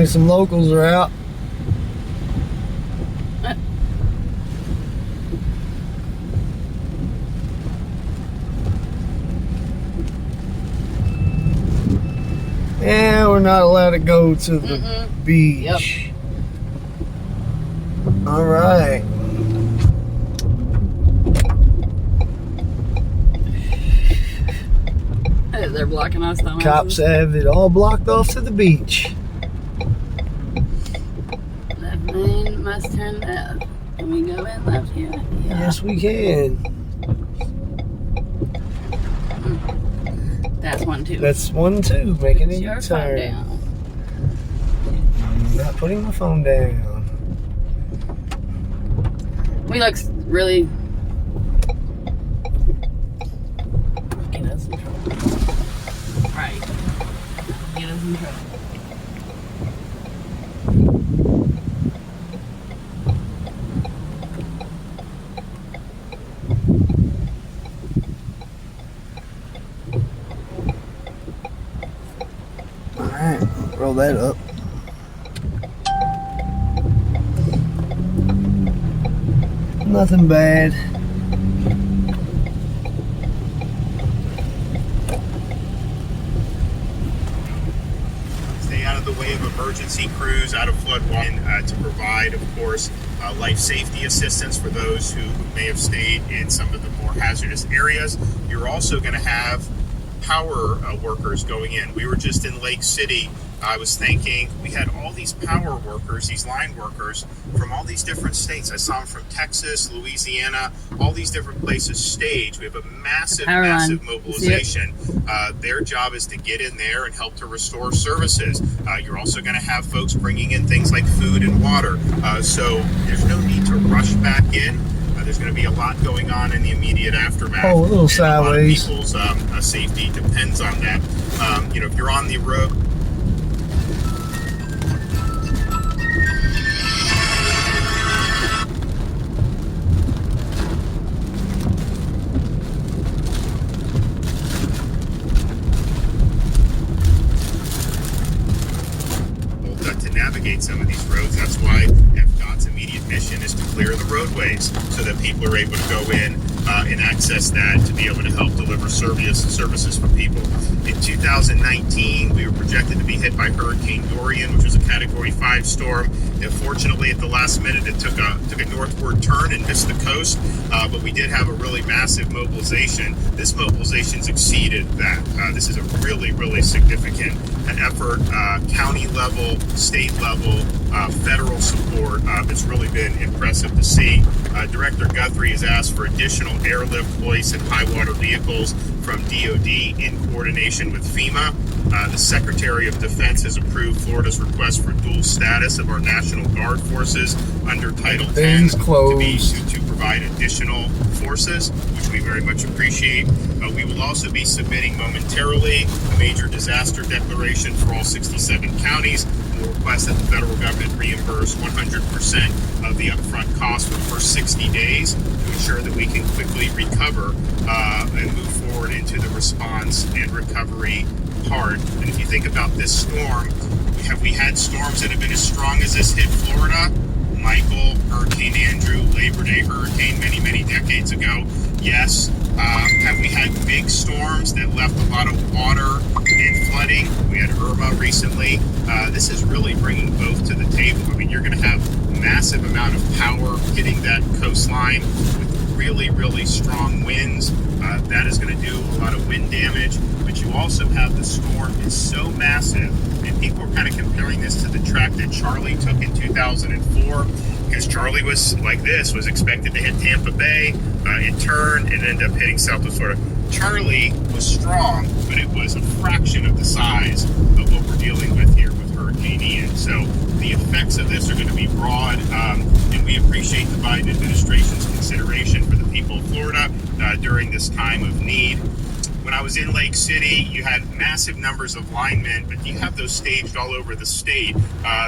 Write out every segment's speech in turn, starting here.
like some locals are out. And we're not allowed to go to the beach. Yep. All right. They're blocking us, though. Cops have it all blocked off to the beach. Left lane must turn left. Can we go in left here? Yeah. Yes, we can. That's 1, 2. That's 1, 2. Making a your phone down. Not putting my phone down. We look really. Get us in trouble. Right. Get us in trouble. Alright, roll that up. Nothing bad. Stay out of the way of emergency crews, out of floodwaters, to provide, of course, life safety assistance for those who may have stayed in some of the more hazardous areas. You're also going to have power workers going in. We were just in Lake City. I was thinking we had all these power workers, these line workers from all these different states. I saw them from Texas, Louisiana, all these different places staged. We have a massive mobilization. Their job is to get in there and help to restore services. You're also going to have folks bringing in things like food and water. So there's no need to rush back in. There's going to be a lot going on in the immediate aftermath. Oh, a little sideways. A lot of people's safety depends on that. If you're on the road, to navigate some of these roads. That's why FDOT's immediate mission is to clear the roadways so that people are able to go in and access that to be able to help deliver services for people. In 2019, we were projected to be hit by Hurricane Dorian, which was a Category 5 storm. Unfortunately, at the last minute, it took a northward turn and missed the coast, but we did have a really massive mobilization. This mobilization's exceeded that. This is a really, really significant effort, county level, state level, federal support. It's really been impressive to see. Director Guthrie has asked for additional airlift, hoist, and high water vehicles from DOD in coordination with FEMA. The Secretary of Defense has approved Florida's request for dual status of our National Guard forces under Title 10 to provide additional forces, which we very much appreciate. We will also be submitting momentarily a major disaster declaration for all 67 counties. We'll request that the federal government reimburse 100% of the upfront costs for the first 60 days to ensure that we can quickly recover and move forward into the response and recovery part. And if you think about this storm, have we had storms that have been as strong as this hit Florida? Michael, Hurricane Andrew, Labor Day hurricane many, many decades ago. Yes. Have we had big storms that left a lot of water and flooding? We had Irma recently. This is really bringing both to the table. I mean, you're going to have massive amount of power hitting that coastline with really, really strong winds. That is going to do a lot of wind damage. But you also have the storm is so massive, and people are kind of comparing this to the track that Charlie took in 2004, because Charlie was like this, was expected to hit Tampa Bay, it turned and ended up hitting Southwest Florida. Charlie was strong, but it was a fraction of the size of what we're dealing with here with Hurricane Ian. So the effects of this are going to be broad, and we appreciate the Biden administration's consideration for the people of Florida during this time of need. When I was in Lake City, you had massive numbers of linemen, but you have those staged all over the state.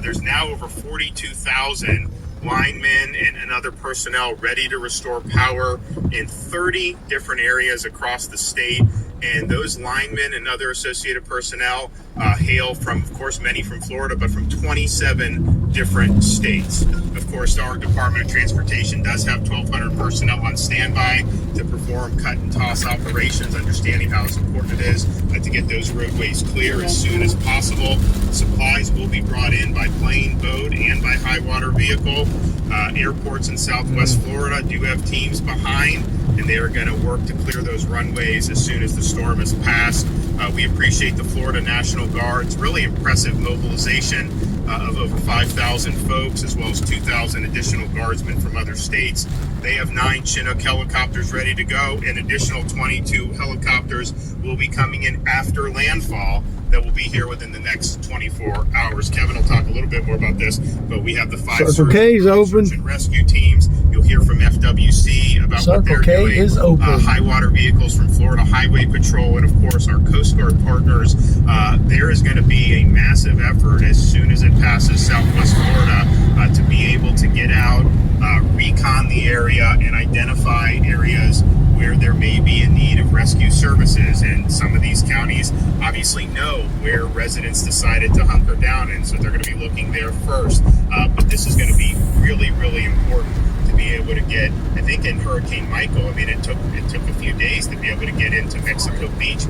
There's now over 42,000 linemen and other personnel ready to restore power in 30 different areas across the state. And those linemen and other associated personnel hail from, of course, many from Florida, but from 27 different states. Of course, our Department of Transportation does have 1,200 personnel on standby to perform cut and toss operations, understanding how important it is to get those roadways clear as soon as possible. Supplies will be brought in by plane, boat, and by high water vehicle. Airports in Southwest Florida do have teams behind, and they are going to work to clear those runways as soon as the storm has passed. We appreciate the Florida National Guard's really impressive mobilization of over 5,000 folks, as well as 2,000 additional guardsmen from other states. They have 9 Chinook helicopters ready to go, and additional 22 helicopters will be coming in after landfall that will be here within the next 24 hours. Kevin will talk a little bit more about this, but we have the 5 search and rescue teams. You'll hear from FWC about what they're doing. Is open. High water vehicles from Florida Highway Patrol, and of course our Coast Guard partners. There is going to be a massive effort as soon as it passes Southwest Florida to be able to get out, recon the area, and identify areas where there may be a need of rescue services. And some of these counties obviously know where residents decided to hunker down, and so they're going to be looking there first. But this is going to be really, really important to be able to get, I think in Hurricane Michael, I mean, it took a few days to be able to get into Mexico Beach.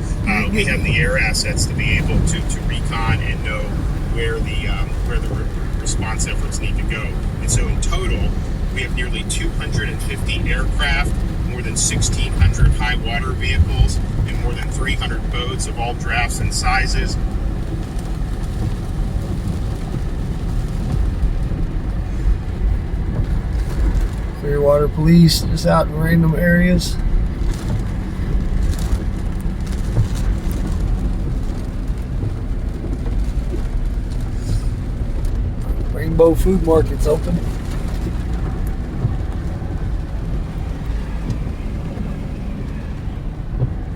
We have the air assets to be able to recon and know where the response efforts need to go. And so in total, we have nearly 250 aircraft, more than 1,600 high water vehicles, and more than 300 boats of all drafts and sizes. Clearwater police just out in random areas. Rainbow Food Market's open.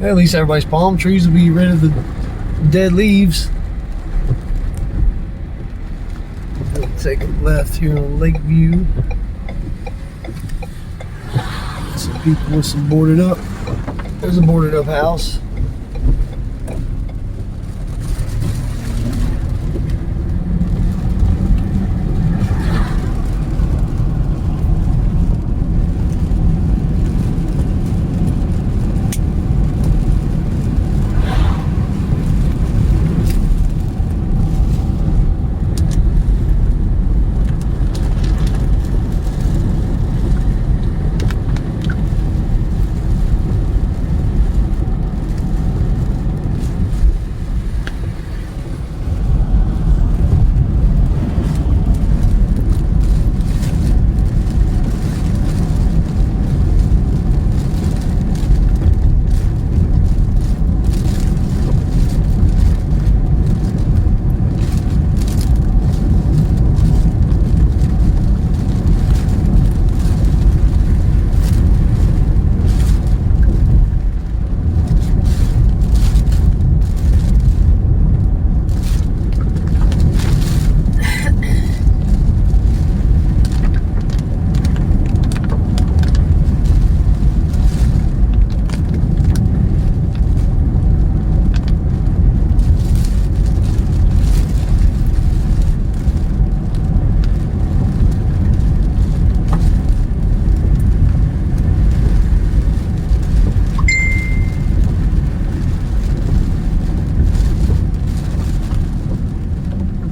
At least everybody's palm trees will be rid of the dead leaves. We'll take a left here on Lakeview. Some people with some boarded up. There's a boarded up house.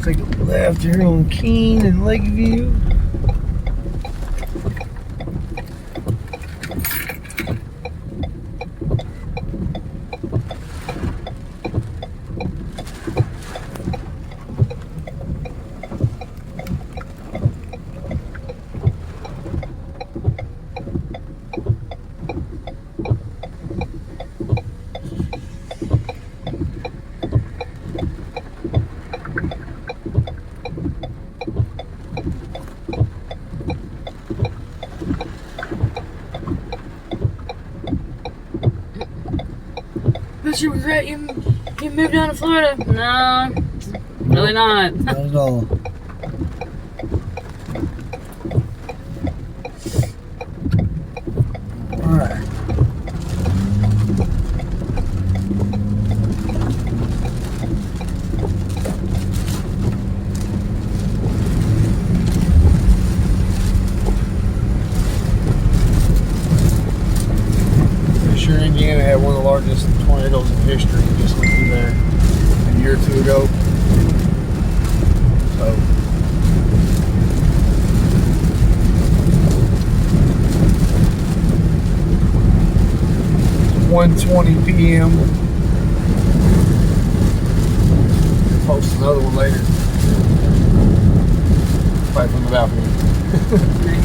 Take a left here on Keene and Lakeview. Don't you regret you moved down to Florida? No, really not. Not at all. Alright. Indiana had one of the largest tornadoes in history. It just went through there a year or two ago. So 1:20 p.m. Post another one later. Right from the balcony.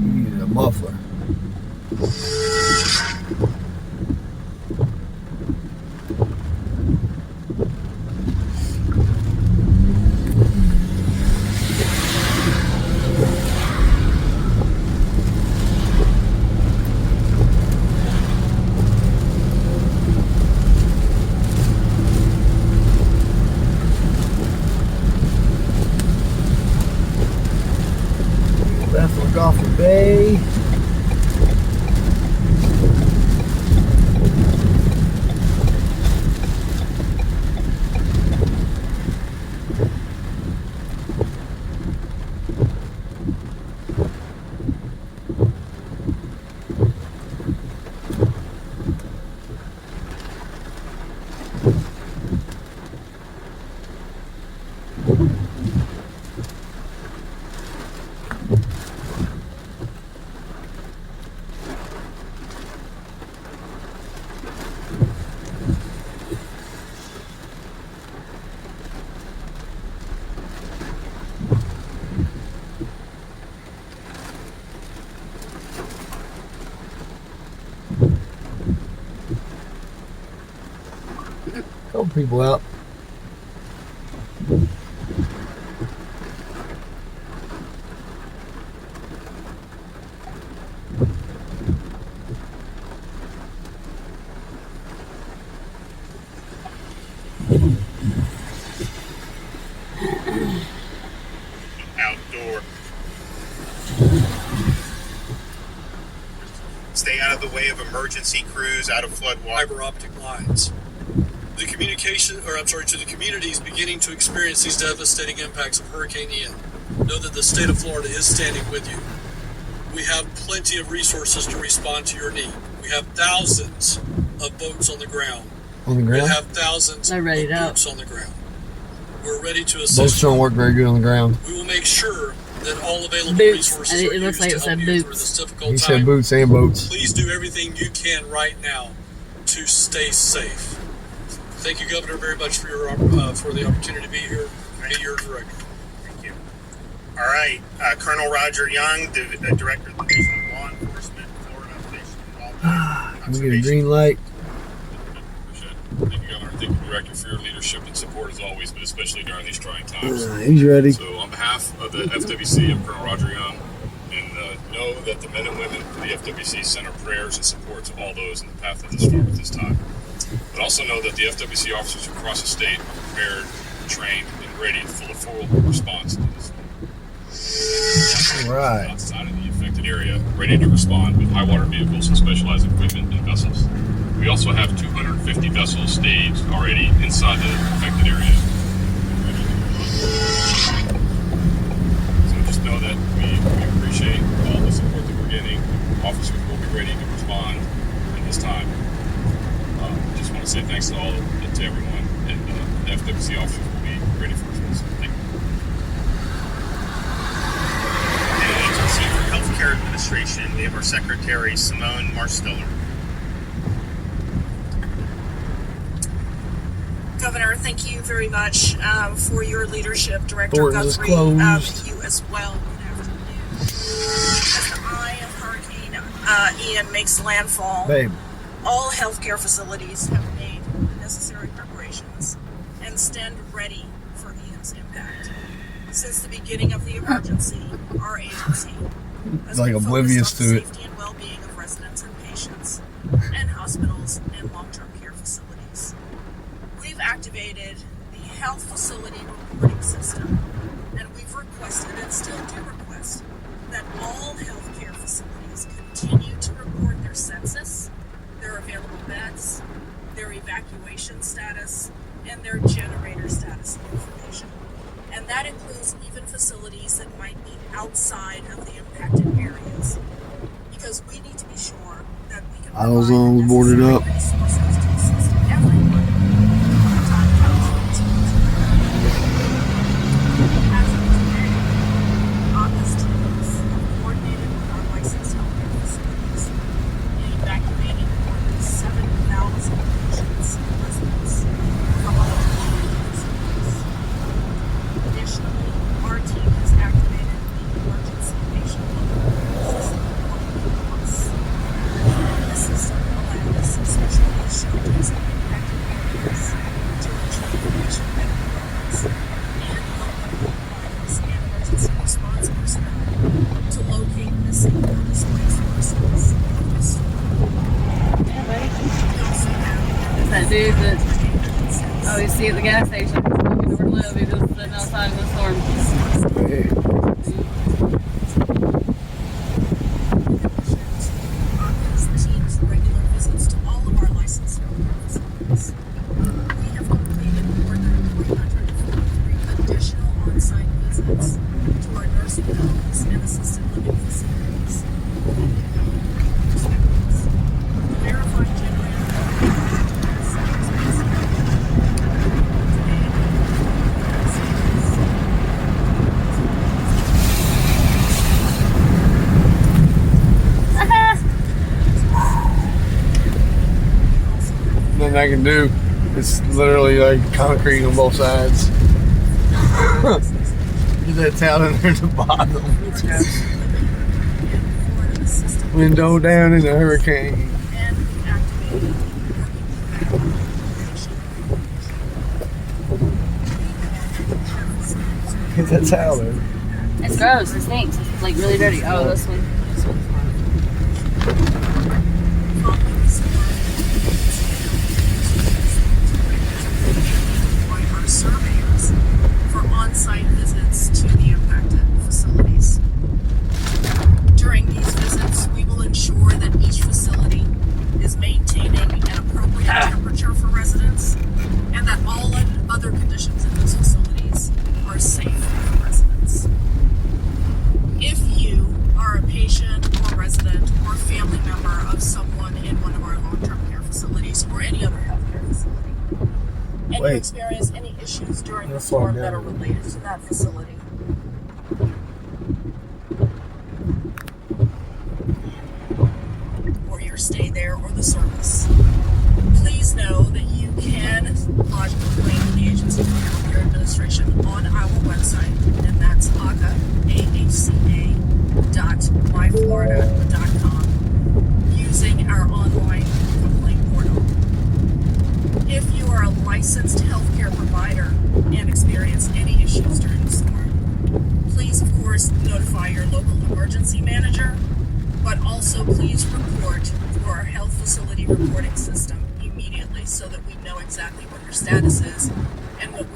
Needed a muffler. Bethel Golfer Bay. Couple people out. Outdoor. Stay out of the way of emergency crews, out of flood water. Fiber optic lines. The communication, to the communities beginning to experience these devastating impacts of Hurricane Ian, know that the state of Florida is standing with you. We have plenty of resources to respond to your need. We have thousands of boats on the ground. On the We ground? have thousands They're of ready to boots on the ground. We're ready to Boats assist don't you. work very good on the ground. We will make sure that all available Boots. resources It are looks used like to it help said you through boots. this difficult He time. said boots and boats. Please do everything you can right now to stay safe. Thank you, Governor, very much for your for the opportunity to be here. Be your director. Thank you. All right, Colonel Roger Young, the Director of the Division of Law Enforcement, Florida Fish and Wildlife Can we get a Conservation. green light? Thank you, Governor. Thank you, Director, for your leadership and support as always, but especially during these trying times. He's ready. So, on behalf of the FWC, I'm Colonel Roger Young, and know that the men and women of the FWC send our prayers and support to all those in the path of the storm at this time. But also know that the FWC officers across the state are prepared, trained, and ready for the full response to this storm. All right. Outside of the affected area, ready to respond with high water vehicles and specialized equipment and vessels. We also have 250 vessels staged already inside the affected area. So just know that we appreciate all the support that we're getting. Officers will be ready to respond at this time. Just want to say thanks to everyone, and the FWC officers will be ready for response. Thank you. And Agency for Healthcare Administration, we have our Secretary, Simone Marsteller. Governor, thank you very much for your leadership. Director Doors is Guthrie, closed. you as well. Good afternoon. As the eye of Hurricane Ian makes landfall, Babe. all healthcare facilities have made the necessary preparations and stand ready for Ian's impact. Since the beginning of the emergency, our agency has Like been oblivious focused on to the it. safety and well-being of residents and patients, and hospitals and long-term care facilities. We've acted activated the health facility reporting system, and we've requested and still do request that all healthcare facilities continue to report their census, their available beds, their evacuation status, and their generator status information. And that includes even facilities that might be outside of the impacted areas, because we need to be sure that we can provide Ozone the boarded necessary up. resources to assist everyone when the time comes for this closure. As of today, August teams have coordinated with our licensed healthcare facilities in evacuating more than 7,000 patients and residents from other facilities. Additionally, our team has activated the emergency patient local system Plus. This system allows specialty shelters in impacted areas to retrieve patient medical records and local providers and emergency response personnel to locate missing or displaced persons in the storm. Yeah, buddy. We also have That's that dude that that always see at the gas station. Looking over to live. He just sitting outside in the storm. Hey, August team's regular visits to all of our licensed healthcare facilities. We have completed more than 343 additional on-site visits to our nursing homes and assisted living facilities. To verify generator nothing I can do. It's literally like concrete on both sides. That's out in there at the bottom. Window down in a hurricane. and activating Get that towel there. It's gross. It stinks. It's like really dirty. Oh, this one. This one's fine. our surveyors for on-site visits to the impacted facilities. During these visits, we will ensure that each facility is maintaining an appropriate temperature for residents and that all other conditions in those facilities are safe for residents. If you are a patient or resident or family member of someone in one of our long-term care facilities or any other healthcare facility, and you experience any issues during the storm that are related to that facility, or your stay there or the service, please know that you can lodge a complaint with the Agency for Healthcare Administration on our website, and that's AHCA.myflorida.com, using our online complaint portal. If you are a licensed healthcare provider and experience any issues during the storm, please, of course, notify your local emergency manager, but also please report through our health facility reporting system immediately so that we know exactly what your status is and what